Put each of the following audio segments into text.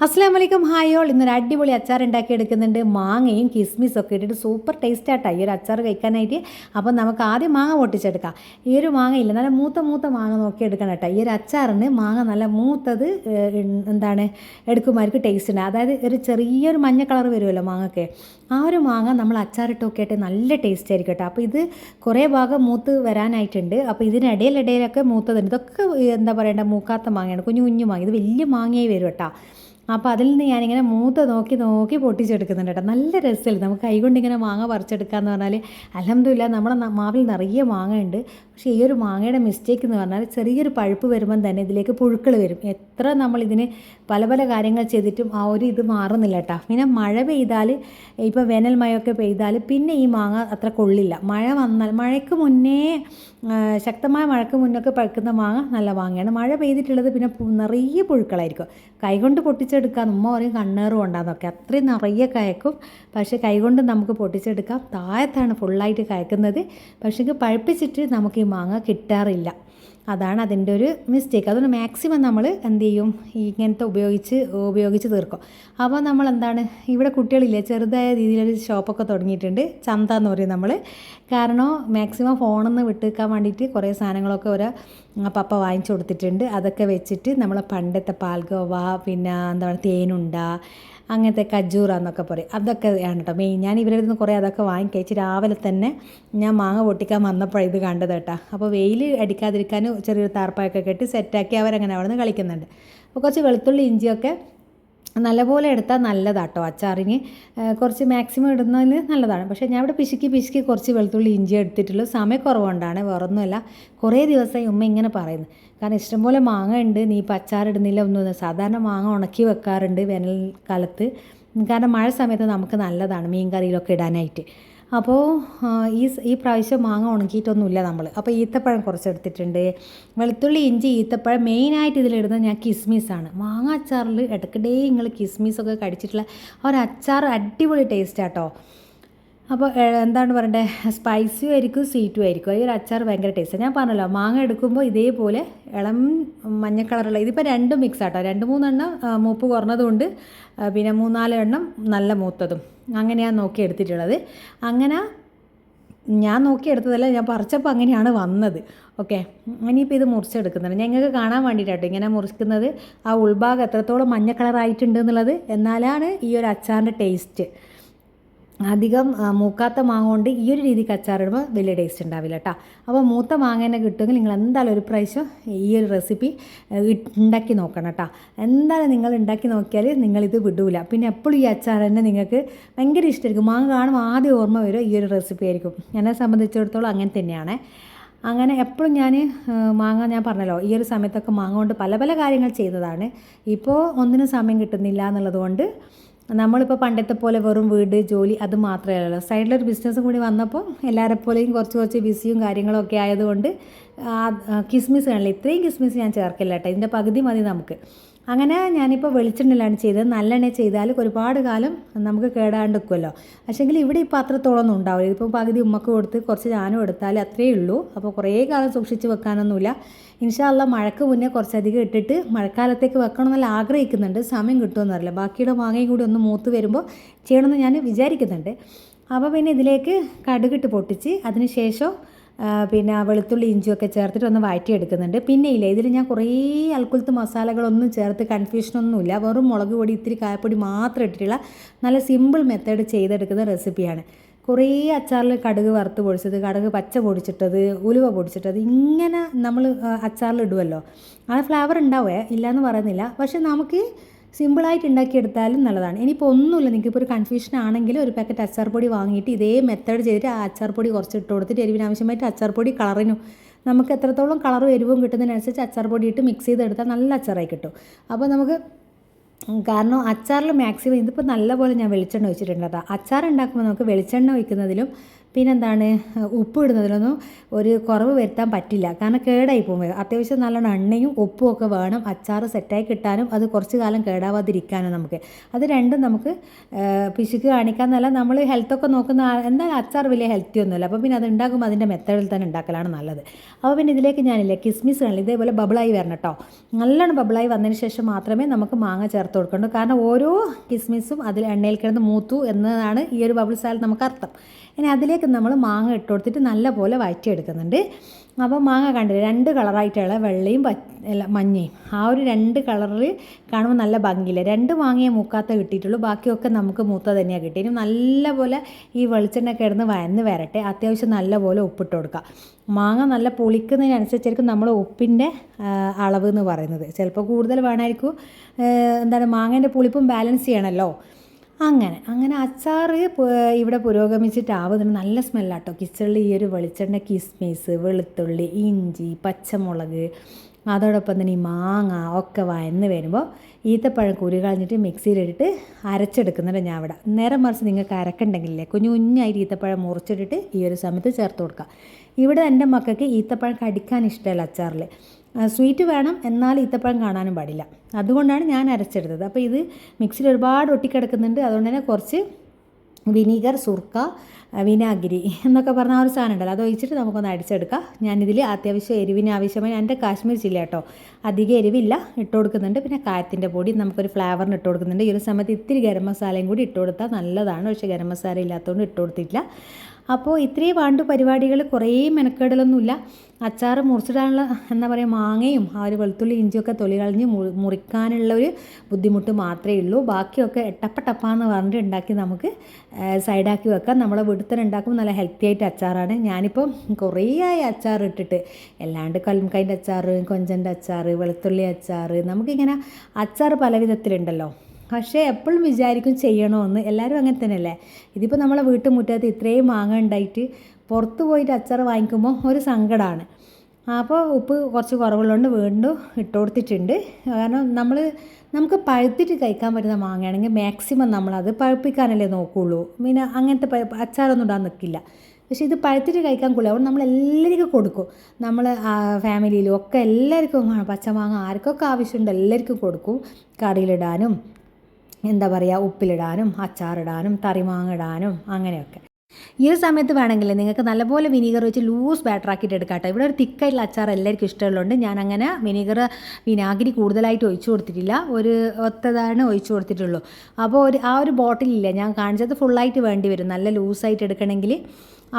അസ്സലാമു അലൈക്കും hi all. ഇന്നൊരു അടിപൊളി അച്ചാർ ഉണ്ടാക്കി എടുക്കുന്നുണ്ട്. മാങ്ങയും കിസ്മിസും ഒക്കെ ഇട്ടിട്ട് സൂപ്പർ ടേസ്റ്റ് ആട്ടോ ഈ ഒരു അച്ചാർ കഴിക്കാനായിട്ട്. അപ്പം നമുക്ക് ആദ്യം മാങ്ങ പൊട്ടിച്ചെടുക്കാം. ഈ ഒരു മാങ്ങയില്ല, നല്ല മൂത്ത മാങ്ങ നോക്കി എടുക്കണം കേട്ടോ. ഈ ഒരു അച്ചാറിന് മാങ്ങ നല്ല മൂത്തത് എടുക്കുമായിരിക്കും ടേസ്റ്റ് ഉണ്ട്. അതായത് ഒരു ചെറിയൊരു മഞ്ഞ കളർ വരുമല്ലോ മാങ്ങയ്ക്ക്, ആ ഒരു മാങ്ങ നമ്മൾ അച്ചാറിട്ടൊക്കെ ആയിട്ട് നല്ല ടേസ്റ്റ് ആയിരിക്കും കേട്ടോ. അപ്പോൾ ഇത് കുറേ ഭാഗം മൂത്ത് വരാനായിട്ടുണ്ട്. അപ്പോൾ ഇതിനിടയിലൊക്കെ മൂത്തതുണ്ട്. ഇതൊക്കെ എന്താ പറയേണ്ട മൂക്കാത്ത മാങ്ങയാണ്, കുഞ്ഞു കുഞ്ഞു മാങ്ങ. ഇത് വലിയ മാങ്ങയായി വരും കേട്ടോ. അപ്പോൾ അതിൽ നിന്ന് ഞാനിങ്ങനെ മൂത്ത നോക്കി പൊട്ടിച്ചെടുക്കുന്നുണ്ട് കേട്ടോ. നല്ല രസമല്ലേ നമുക്ക് കൈകൊണ്ട് ഇങ്ങനെ മാങ്ങ പറിച്ചെടുക്കാമെന്ന് പറഞ്ഞാൽ. അൽഹംദുലില്ലാ നമ്മുടെ മാവിൽ നിറയെ മാങ്ങ ഉണ്ട്. പക്ഷേ ഈ ഒരു മാങ്ങയുടെ മിസ്റ്റേക്ക് എന്ന് പറഞ്ഞാൽ ചെറിയൊരു പഴുപ്പ് വരുമ്പം തന്നെ ഇതിലേക്ക് പുഴുക്കൾ വരും. എത്ര നമ്മളിതിന് പല കാര്യങ്ങൾ ചെയ്തിട്ടും ആ ഒരു ഇത് മാറുന്നില്ല കേട്ടോ. പിന്നെ മഴ പെയ്താൽ, ഇപ്പോൾ വേനൽ മഴയൊക്കെ പെയ്താൽ പിന്നെ ഈ മാങ്ങ അത്ര കൊള്ളില്ല. മഴ വന്നാൽ, മഴയ്ക്ക് മുന്നേ ശക്തമായ മഴയ്ക്ക് മുന്നൊക്കെ പഴുക്കുന്ന മാങ്ങ നല്ല മാങ്ങയാണ്. മഴ പെയ്തിട്ടുള്ളത് പിന്നെ നിറയെ പുഴുക്കളായിരിക്കും. കൈകൊണ്ട് പൊട്ടിച്ചെടുക്കാൻ ഉമ്മ പറയും കണ്ണേറും ഉണ്ടാകുന്നൊക്കെ, അത്രയും നിറയെ കയക്കും. പക്ഷേ കൈകൊണ്ട് നമുക്ക് പൊട്ടിച്ചെടുക്കാം. താഴത്താണ് ഫുള്ളായിട്ട് കയക്കുന്നത്. പക്ഷേ പഴുപ്പിച്ചിട്ട് നമുക്ക് ഈ മാങ്ങ കിട്ടാറില്ല. അതാണ് അതിൻ്റെ ഒരു മിസ്റ്റേക്ക്. അതുകൊണ്ട് മാക്സിമം നമ്മൾ എന്ത് ചെയ്യും, ഇങ്ങനത്തെ ഉപയോഗിച്ച് തീർക്കും. അപ്പോൾ നമ്മൾ എന്താണ്, ഇവിടെ കുട്ടികളില്ലേ ചെറുതായ രീതിയിലൊരു ഷോപ്പൊക്കെ തുടങ്ങിയിട്ടുണ്ട്, ചന്ത എന്ന് പറയും നമ്മൾ. കാരണം മാക്സിമം ഫോണിൽ നിന്ന് വിട്ടുവെക്കാൻ വേണ്ടിയിട്ട് കുറേ സാധനങ്ങളൊക്കെ പപ്പ വാങ്ങിച്ചു കൊടുത്തിട്ടുണ്ട്. അതൊക്കെ വെച്ചിട്ട് നമ്മൾ പണ്ടത്തെ പാൽഗോവ, പിന്നെ എന്താണ് തേനുണ്ട, അങ്ങനത്തെ കജൂറ എന്നൊക്കെ പറയും, അതൊക്കെ ആണ് കേട്ടോ മെയിൻ. ഞാൻ ഇവരുടെ നിന്ന് കുറേ അതൊക്കെ വാങ്ങിക്കഴിച്ച് രാവിലെ തന്നെ ഞാൻ മാങ്ങ പൊട്ടിക്കാൻ വന്നപ്പോഴാണ് ഇത് കണ്ടത് കേട്ടോ. അപ്പോൾ വെയിൽ അടിക്കാതിരിക്കാൻ ചെറിയൊരു താർപ്പായൊക്കെ കെട്ടി സെറ്റാക്കി അവരങ്ങനെ അവിടെ നിന്ന് കളിക്കുന്നുണ്ട്. അപ്പോൾ കുറച്ച് വെളുത്തുള്ളി ഇഞ്ചിയൊക്കെ നല്ലപോലെ എടുത്താൽ നല്ലതാട്ടോ അച്ചാറിന്. കുറച്ച് മാക്സിമം ഇടുന്നതിന് നല്ലതാണ്. പക്ഷേ ഞാൻ ഇവിടെ പിശുക്കി കുറച്ച് വെളുത്തുള്ളി ഇഞ്ചി എടുത്തിട്ടുള്ളൂ. സമയക്കുറവുകൊണ്ടാണ്, വേറൊന്നുമല്ല. കുറേ ദിവസമായി ഉമ്മ ഇങ്ങനെ പറയുന്നു. കാരണം ഇഷ്ടംപോലെ മാങ്ങ ഉണ്ട്, നീ ഇപ്പോൾ അച്ചാറിടുന്നില്ല ഒന്നും. സാധാരണ മാങ്ങ ഉണക്കി വെക്കാറുണ്ട് വേനൽക്കാലത്ത്. കാരണം മഴ സമയത്ത് നമുക്ക് നല്ലതാണ് മീൻ കറിയിലൊക്കെ ഇടാനായിട്ട്. അപ്പോൾ ഈ പ്രാവശ്യം മാങ്ങ ഉണക്കിയിട്ടൊന്നുമില്ല നമ്മൾ. അപ്പോൾ ഈത്തപ്പഴം കുറച്ചെടുത്തിട്ടുണ്ട്, വെളുത്തുള്ളി ഇഞ്ചി ഈത്തപ്പഴം. മെയിനായിട്ട് ഇതിലിടുന്നത് ഞാൻ കിസ്മിസാണ്. മാങ്ങ അച്ചാറിൽ ഇടയ്ക്കിടെ നിങ്ങൾ കിസ്മിസൊക്കെ കടിച്ചിട്ടുള്ള ഒരു അച്ചാർ അടിപൊളി ടേസ്റ്റാട്ടോ. അപ്പോൾ എന്താണ് പറയണ്ടേ, സ്പൈസിയും ആയിരിക്കും സ്വീറ്റും ആയിരിക്കും. ഈ ഒരു അച്ചാർ ഭയങ്കര ടേസ്റ്റാണ്. ഞാൻ പറഞ്ഞല്ലോ മാങ്ങ എടുക്കുമ്പോൾ ഇതേപോലെ ഇളം മഞ്ഞ കളറുള്ള, ഇതിപ്പോൾ രണ്ടും മിക്സ് ആട്ടോ. 2-3 എണ്ണം മൂപ്പ് കുറഞ്ഞതുകൊണ്ട്, പിന്നെ 3-4 എണ്ണം നല്ല മൂത്തതും, അങ്ങനെയാണ് നോക്കി എടുത്തിട്ടുള്ളത്. അങ്ങനെ ഞാൻ നോക്കിയെടുത്തതല്ല, ഞാൻ പറിച്ചപ്പോൾ അങ്ങനെയാണ് വന്നത്. ഓക്കെ, ഇനിയിപ്പോൾ ഇത് മുറിച്ചെടുക്കുന്നുണ്ട്. ഞങ്ങൾക്ക് കാണാൻ വേണ്ടിയിട്ടാട്ടോ ഇങ്ങനെ മുറിക്കുന്നത്, ആ ഉൾഭാഗം എത്രത്തോളം മഞ്ഞ കളറായിട്ടുണ്ട് എന്നുള്ളത്. എന്നാലാണ് ഈ ഒരു അച്ചാറിൻ്റെ ടേസ്റ്റ്. അധികം മൂക്കാത്ത മാങ്ങ കൊണ്ട് ഈ ഒരു രീതിക്ക് അച്ചാറിടുമ്പോൾ വലിയ ടേസ്റ്റ് ഉണ്ടാവില്ല കേട്ടോ. അപ്പോൾ മൂത്ത മാങ്ങ തന്നെ കിട്ടുമെങ്കിൽ നിങ്ങൾ എന്തായാലും ഒരു പ്രാവശ്യം ഈ ഒരു റെസിപ്പി ഉണ്ടാക്കി നോക്കണം കേട്ടോ. എന്തായാലും നിങ്ങൾ ഉണ്ടാക്കി നോക്കിയാൽ നിങ്ങളിത് വിടൂല. പിന്നെ എപ്പോഴും ഈ അച്ചാർ തന്നെ നിങ്ങൾക്ക് ഭയങ്കര ഇഷ്ടമായിരിക്കും. മാങ്ങ കാണുമ്പോൾ ആദ്യം ഓർമ്മ വരും ഈ ഒരു റെസിപ്പി ആയിരിക്കും. എന്നെ സംബന്ധിച്ചിടത്തോളം അങ്ങനെ തന്നെയാണ്. അങ്ങനെ എപ്പോഴും ഞാൻ പറഞ്ഞല്ലോ ഈ ഒരു സമയത്തൊക്കെ മാങ്ങ കൊണ്ട് പല കാര്യങ്ങൾ ചെയ്തതാണ്. ഇപ്പോൾ ഒന്നിനും സമയം കിട്ടുന്നില്ല എന്നുള്ളതുകൊണ്ട് നമ്മളിപ്പോൾ പണ്ടത്തെ പോലെ വെറും വീട് ജോലി അത് മാത്രമല്ലല്ലോ, സൈഡിലൊരു ബിസിനസ്സും കൂടി വന്നപ്പോൾ എല്ലാവരെ പോലെയും കുറച്ച് ബിസിയും കാര്യങ്ങളൊക്കെ ആയതുകൊണ്ട് കിസ്മിസ് കാണില്ല, ഇത്രയും കിസ്മിസ് ഞാൻ ചേർക്കില്ല കേട്ടോ. ഇതിൻ്റെ പകുതി മതി നമുക്ക്. അങ്ങനെ ഞാനിപ്പോൾ വെളിച്ചെണ്ണയിലാണ് ചെയ്തത്. നല്ലെണ്ണ ചെയ്താൽ ഒരുപാട് കാലം നമുക്ക് കേടാണ്ട് വെക്കുമല്ലോ. പക്ഷേങ്കിൽ ഇവിടെ ഇപ്പോൾ അത്രത്തോളം ഒന്നും ഉണ്ടാവില്ല. ഇതിപ്പോൾ പകുതി ഉമ്മക്ക് കൊടുത്ത് കുറച്ച് ഞാനും എടുത്താൽ അത്രയേ ഉള്ളൂ. അപ്പോൾ കുറേ കാലം സൂക്ഷിച്ച് വെക്കാനൊന്നുമില്ല. ഇൻഷാ അല്ലാഹ് മഴയ്ക്ക് മുന്നേ കുറച്ചധികം ഇട്ടിട്ട് മഴക്കാലത്തേക്ക് വെക്കണമെന്നല്ല ആഗ്രഹിക്കുന്നുണ്ട്. സമയം കിട്ടുമെന്നറിയില്ല. ബാക്കിയുടെ മാങ്ങയും കൂടി ഒന്ന് മൂത്ത് വരുമ്പോൾ ചെയ്യണമെന്ന് ഞാൻ വിചാരിക്കുന്നുണ്ട്. അപ്പോൾ പിന്നെ ഇതിലേക്ക് കടുകിട്ട് പൊട്ടിച്ച് അതിന് ശേഷം പിന്നെ വെളുത്തുള്ളി ഇഞ്ചിയൊക്കെ ചേർത്തിട്ട് ഒന്ന് വഴറ്റിയെടുക്കുന്നുണ്ട്. പിന്നെ ഇല്ല, ഇതിൽ ഞാൻ കുറേ അൽക്കുലത്ത് മസാലകളൊന്നും ചേർത്ത് കൺഫ്യൂഷനൊന്നുമില്ല. വെറും മുളക് പൊടി ഇത്തിരി കായപ്പൊടി മാത്രം ഇട്ടിട്ടുള്ള നല്ല സിമ്പിൾ മെത്തേഡ് ചെയ്തെടുക്കുന്ന റെസിപ്പിയാണ്. കുറേ അച്ചാറിൽ കടുക് വറുത്ത് പൊടിച്ചത്, കടുക് പച്ച പൊടിച്ചിട്ടത്, ഉലുവ പൊടിച്ചിട്ടത്, ഇങ്ങനെ നമ്മൾ അച്ചാറിൽ ഇടുമല്ലോ. ആ ഫ്ലേവർ ഉണ്ടാവേ ഇല്ലയെന്ന് പറയുന്നില്ല. പക്ഷെ നമുക്ക് സിമ്പിളായിട്ട് ഉണ്ടാക്കിയെടുത്താലും നല്ലതാണ്. ഇനിയിപ്പോൾ ഒന്നുമില്ല, നിങ്ങൾക്കിപ്പോൾ ഒരു കൺഫ്യൂഷൻ ആണെങ്കിൽ ഒരു പാക്കറ്റ് അച്ചാർ പൊടി വാങ്ങിയിട്ട് ഇതേ മെത്തേഡ് ചെയ്തിട്ട് ആ അച്ചാർ പൊടി കുറച്ച് ഇട്ട് കൊടുത്തിട്ട് എരിവിനാവശ്യമായിട്ട് അച്ചാർ പൊടി കളറിനും നമുക്ക് എത്രത്തോളം കളറും എരിവും കിട്ടുന്നതിനനുസരിച്ച് അച്ചാർ പൊടി ഇട്ട് മിക്സ് ചെയ്തെടുത്താൽ നല്ല അച്ചാറായി കിട്ടും. അപ്പോൾ നമുക്ക്, കാരണം അച്ചാറിൽ മാക്സിമം ഇതിപ്പോൾ നല്ലപോലെ ഞാൻ വെളിച്ചെണ്ണ ഒഴിച്ചിട്ടുണ്ട് കേട്ടോ. അച്ചാർ ഉണ്ടാക്കുമ്പോൾ നമുക്ക് വെളിച്ചെണ്ണ ഒഴിക്കുന്നതിലും പിന്നെന്താണ് ഉപ്പ് ഇടുന്നതിലൊന്നും ഒരു കുറവ് വരുത്താൻ പറ്റില്ല, കാരണം കേടായി പോകും. അത്യാവശ്യം നല്ലോണം എണ്ണയും ഉപ്പും ഒക്കെ വേണം അച്ചാർ സെറ്റായി കിട്ടാനും അത് കുറച്ച് കാലം കേടാവാതിരിക്കാനും. നമുക്ക് അത് രണ്ടും നമുക്ക് പിശുക്ക് കാണിക്കാമെന്നല്ല, നമ്മൾ ഹെൽത്തൊക്കെ നോക്കുന്ന എന്തായാലും അച്ചാർ വലിയ ഹെൽത്തി ഒന്നുമല്ല. അപ്പോൾ പിന്നെ അത് ഉണ്ടാക്കുമ്പോൾ അതിൻ്റെ മെത്തേഡിൽ തന്നെ ഉണ്ടാക്കലാണ് നല്ലത്. അപ്പോൾ പിന്നെ ഇതിലേക്ക് ഞാനില്ലേ കിസ്മിസ് കാണില്ല, ഇതേപോലെ ബബിളായി വരണം കേട്ടോ. നല്ലോണം ബബിളായി വന്നതിന് ശേഷം മാത്രമേ നമുക്ക് മാങ്ങ ചേർത്ത് കൊടുക്കേണ്ടൂ, കാരണം ഓരോ കിസ്മിസും അതിൽ എണ്ണയിൽ കിടന്ന് മൂത്തു എന്നതാണ് ഈ ഒരു ബബിൾസ് ആയാലും നമുക്ക് അർത്ഥം. ഇനി അതിലേക്ക് നമ്മൾ മാങ്ങ ഇട്ട് കൊടുത്തിട്ട് നല്ലപോലെ വഴറ്റിയെടുക്കുന്നുണ്ട്. അപ്പോൾ മാങ്ങ കണ്ടില്ല 2 കളറായിട്ടുള്ള വെള്ളയും മഞ്ഞയും, ആ ഒരു 2 കളറിൽ കാണുമ്പോൾ നല്ല ഭംഗിയില്ല. 2 മാങ്ങയെ മൂക്കാത്ത കിട്ടിയിട്ടുള്ളൂ, ബാക്കിയൊക്കെ നമുക്ക് മൂത്ത തന്നെയാണ് കിട്ടി. ഇനി നല്ലപോലെ ഈ വെളിച്ചെണ്ണ കിടന്ന് വയന്ന് വരട്ടെ. അത്യാവശ്യം നല്ലപോലെ ഉപ്പിട്ട് കൊടുക്കുക. മാങ്ങ നല്ല പുളിക്കുന്നതിനനുസരിച്ചായിരിക്കും നമ്മൾ ഉപ്പിൻ്റെ അളവ് എന്ന് പറയുന്നത്. ചിലപ്പോൾ കൂടുതൽ വേണമായിരിക്കും, എന്താണ് മാങ്ങേൻ്റെ പുളിപ്പും ബാലൻസ് ചെയ്യണമല്ലോ. അങ്ങനെ അച്ചാർ ഇവിടെ പുരോഗമിച്ചിട്ടാവുന്നുണ്ട്. നല്ല സ്മെല്ലാട്ടോ കിച്ചണിൽ. ഈ ഒരു വെളിച്ചെണ്ണ, കിസ്മിസ്, വെളുത്തുള്ളി, ഇഞ്ചി, പച്ചമുളക്, അതോടൊപ്പം തന്നെ ഈ മാങ്ങ ഒക്കെ വയന്ന് വരുമ്പോൾ ഈത്തപ്പഴം കുരു കളഞ്ഞിട്ട് മിക്സിയിലിട്ടിട്ട് അരച്ചെടുക്കുന്നുണ്ട് ഞാൻ ഇവിടെ. നേരെ മറിച്ച് നിങ്ങൾക്ക് അരക്കണ്ടെങ്കിലേ കുഞ്ഞായിട്ട് ഈത്തപ്പഴം മുറിച്ചിട്ടിട്ട് ഈ ഒരു സമയത്ത് ചേർത്ത് കൊടുക്കുക. ഇവിടെ എൻ്റെ മക്കൾക്ക് ഈത്തപ്പഴം കടിക്കാൻ ഇഷ്ടമല്ല അച്ചാറിൽ. സ്വീറ്റ് വേണം, എന്നാൽ ഈത്തപ്പഴം കാണാനും പാടില്ല. അതുകൊണ്ടാണ് ഞാൻ അരച്ചെടുത്തത്. അപ്പോൾ ഇത് മിക്സിയിൽ ഒരുപാട് ഒട്ടിക്കിടക്കുന്നുണ്ട്. അതുകൊണ്ട് തന്നെ കുറച്ച് വിനീഗർ, സുർക്ക, വിനാഗിരി എന്നൊക്കെ പറഞ്ഞ ആ ഒരു സാധനം ഉണ്ടല്ലോ, അത് ഒഴിച്ചിട്ട് നമുക്കൊന്ന് അടിച്ചെടുക്കാം. ഞാനിതിൽ അത്യാവശ്യം എരിവിന് ആവശ്യമായി എൻ്റെ കാശ്മീർ ചില്ലി കേട്ടോ, അധികം എരിവില്ല, ഇട്ട് കൊടുക്കുന്നുണ്ട്. പിന്നെ കായത്തിൻ്റെ പൊടി നമുക്കൊരു ഫ്ലേവറിന് ഇട്ട് കൊടുക്കുന്നുണ്ട്. ഈ ഒരു സമയത്ത് ഇത്തിരി ഗരം മസാലയും കൂടി ഇട്ട് കൊടുത്താൽ നല്ലതാണ്. പക്ഷേ ഗരം മസാല ഇല്ലാത്തതുകൊണ്ട് ഇട്ട് കൊടുത്തിട്ടില്ല. അപ്പോൾ ഇത്രയും വേണ്ട പരിപാടികൾ, കുറേ മെനക്കേടലൊന്നുമില്ല. അച്ചാർ മുറിച്ചിടാനുള്ള എന്താ പറയുക, മാങ്ങയും ആ ഒരു വെളുത്തുള്ളി ഇഞ്ചിയൊക്കെ തൊലി കളഞ്ഞ് മുറിക്കാനുള്ള ഒരു ബുദ്ധിമുട്ട് മാത്രമേ ഉള്ളൂ. ബാക്കിയൊക്കെ ടപ്പാന്ന് പറഞ്ഞിട്ട് ഉണ്ടാക്കി നമുക്ക് സൈഡാക്കി വെക്കാം. നമ്മളെ വീട്ടിൽ തന്നെ ഉണ്ടാക്കുമ്പോൾ നല്ല ഹെൽത്തി ആയിട്ട് അച്ചാറാണ്. ഞാനിപ്പം കുറേ ആയി അച്ചാർ ഇട്ടിട്ട്, അല്ലാണ്ട് കല്ലുംകായിൻ്റെ അച്ചാർ, കൊഞ്ചൻ്റെ അച്ചാർ, വെളുത്തുള്ളി അച്ചാർ, നമുക്കിങ്ങനെ അച്ചാർ പല വിധത്തിലുണ്ടല്ലോ. പക്ഷേ എപ്പോഴും വിചാരിക്കും ചെയ്യണമെന്ന്. എല്ലാവരും അങ്ങനെ തന്നെയല്ലേ. ഇതിപ്പോൾ നമ്മളെ വീട്ടുമുറ്റത്ത് ഇത്രയും മാങ്ങ ഉണ്ടായിട്ട് പുറത്ത് പോയിട്ട് അച്ചാർ വാങ്ങിക്കുമ്പോൾ ഒരു സങ്കടമാണ്. അപ്പോൾ ഉപ്പ് കുറച്ച് കുറവുള്ളതുകൊണ്ട് വീണ്ടും ഇട്ട് കൊടുത്തിട്ടുണ്ട്. കാരണം നമുക്ക് പഴുത്തിട്ട് കഴിക്കാൻ പറ്റുന്ന മാങ്ങയാണെങ്കിൽ മാക്സിമം നമ്മളത് പഴുപ്പിക്കാനല്ലേ നോക്കുകയുള്ളൂ. പിന്നെ അങ്ങനത്തെ അച്ചാറൊന്നും ഇടാൻ നിൽക്കില്ല. പക്ഷേ ഇത് പഴുത്തിട്ട് കഴിക്കാൻ കൊള്ളും. അതുകൊണ്ട് നമ്മൾ എല്ലാവർക്കും കൊടുക്കും. നമ്മൾ ഫാമിലിയിലും ഒക്കെ എല്ലാവർക്കും പച്ചമാങ്ങ ആർക്കൊക്കെ ആവശ്യമുണ്ട് എല്ലാവർക്കും കൊടുക്കും. കറിയിലിടാനും, എന്താ പറയുക, ഉപ്പിലിടാനും, അച്ചാറിടാനും, തറിമാങ്ങ ഇടാനും അങ്ങനെയൊക്കെ. ഈ ഒരു സമയത്ത് വേണമെങ്കിൽ നിങ്ങൾക്ക് നല്ലപോലെ വിനീഗർ വെച്ച് ലൂസ് ബാറ്റർ ആക്കിയിട്ട് എടുക്കാം കേട്ടോ. ഇവിടെ ഒരു തിക്കായിട്ടുള്ള അച്ചാർ എല്ലാവർക്കും ഇഷ്ടമുള്ളതുകൊണ്ട് ഞാൻ അങ്ങനെ വിനാഗിരി കൂടുതലായിട്ട് ഒഴിച്ചു കൊടുത്തിട്ടില്ല, ഒരു ഒത്തതാണ് ഒഴിച്ചു കൊടുത്തിട്ടുള്ളൂ. അപ്പോൾ ആ ഒരു ബോട്ടിലില്ല ഞാൻ കാണിച്ചത്, ഫുള്ളായിട്ട് വേണ്ടി വരും നല്ല ലൂസായിട്ട് എടുക്കണമെങ്കിൽ.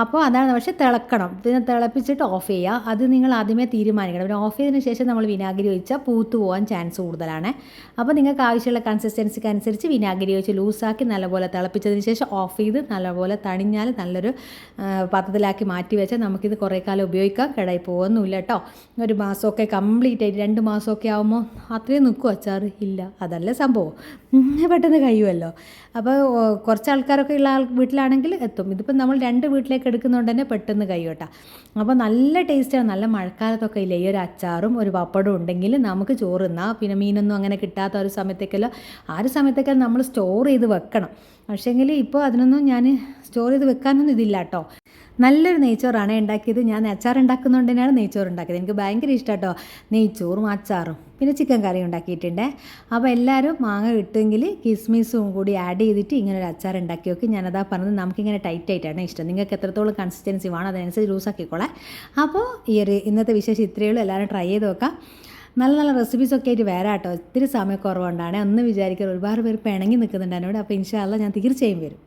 അപ്പോൾ അതാണ്. പക്ഷേ തിളക്കണം, പിന്നെ തിളപ്പിച്ചിട്ട് ഓഫ് ചെയ്യുക. അത് നിങ്ങൾ ആദ്യമേ തീരുമാനിക്കണം. പിന്നെ ഓഫ് ചെയ്തതിന് ശേഷം നമ്മൾ വിനാഗിരി ഒഴിച്ചാൽ പൂത്ത് പോകാൻ ചാൻസ് കൂടുതലാണ്. അപ്പോൾ നിങ്ങൾക്ക് ആവശ്യമുള്ള കൺസിസ്റ്റൻസിക്ക് അനുസരിച്ച് വിനാഗിരി ഒഴിച്ച് ലൂസാക്കി നല്ലപോലെ തിളപ്പിച്ചതിന് ശേഷം ഓഫ് ചെയ്ത് നല്ലപോലെ തണിഞ്ഞാൽ നല്ലൊരു പാത്രത്തിലാക്കി മാറ്റി വെച്ചാൽ നമുക്കിത് കുറേ കാലം ഉപയോഗിക്കാം. കേടായി പോകുന്നില്ല കേട്ടോ. ഒരു മാസമൊക്കെ കംപ്ലീറ്റ് ആയിട്ട് 2 മാസമൊക്കെ ആകുമ്പോൾ അത്രയും നിൽക്കും അച്ചാർ ഇല്ല, അതല്ല സംഭവം, പെട്ടെന്ന് കഴിയുമല്ലോ. അപ്പോൾ കുറച്ച് ആൾക്കാരൊക്കെ ഉള്ള വീട്ടിലാണെങ്കിൽ എത്തും. ഇതിപ്പോൾ നമ്മൾ 2 വീട്ടിലേക്ക് എടുക്കുന്നതുകൊണ്ട് തന്നെ പെട്ടെന്ന് കഴിയോട്ടാ. അപ്പോൾ നല്ല ടേസ്റ്റാണ്. നല്ല മഴക്കാലത്തൊക്കെ ഇല്ലേ ഈ ഒരു അച്ചാറും ഒരു പപ്പടവും ഉണ്ടെങ്കിൽ നമുക്ക് ചോറ് തിന്നാം. പിന്നെ മീനൊന്നും അങ്ങനെ കിട്ടാത്ത ഒരു സമയത്തേക്കല്ലോ, ആ ഒരു സമയത്തൊക്കെ നമ്മൾ സ്റ്റോർ ചെയ്ത് വെക്കണം. പക്ഷേങ്കിൽ ഇപ്പോൾ അതിനൊന്നും ഞാൻ സ്റ്റോർ ചെയ്ത് വെക്കാനൊന്നും ഇതില്ല കേട്ടോ. നല്ലൊരു നെയ്ച്ചോറാണ് ഉണ്ടാക്കിയത്. ഞാൻ അച്ചാർ ഉണ്ടാക്കുന്നതുകൊണ്ട് തന്നെയാണ് നെയ്ച്ചോറ് ഉണ്ടാക്കിയത്. എനിക്ക് ഭയങ്കര ഇഷ്ടം കേട്ടോ നെയ്ച്ചോറും അച്ചാറും. പിന്നെ ചിക്കൻ കറി ഉണ്ടാക്കിയിട്ടുണ്ട്. അപ്പോൾ എല്ലാവരും മാങ്ങ കിട്ടുമെങ്കിൽ കിസ്മിസും കൂടി ആഡ് ചെയ്തിട്ട് ഇങ്ങനെ ഒരു അച്ചാർ ഉണ്ടാക്കി നോക്കി. ഞാനതാ പറഞ്ഞത്, നമുക്കിങ്ങനെ ടൈറ്റായിട്ടാണ് ഇഷ്ടം. നിങ്ങൾക്ക് എത്രത്തോളം കൺസിസ്റ്റൻസി വേണം അതനുസരിച്ച് ലൂസാക്കിക്കോളാം. അപ്പോൾ ഇന്നത്തെ വിശേഷം ഇത്രയേ ഉള്ളൂ. എല്ലാവരും ട്രൈ ചെയ്ത് നോക്കാം. നല്ല റെസിപ്പീസൊക്കെ ആയിട്ട് വരാം കേട്ടോ. ഒത്തിരി സമയക്കുറവുകൊണ്ടാണ്. ഒന്ന് വിചാരിക്കുക, ഒരുപാട് പേര് പിണങ്ങി നിൽക്കുന്നുണ്ട് എന്നോട്. അപ്പോൾ ഇൻഷാ അല്ലാഹ് ഞാൻ തീർച്ചയായും വരും.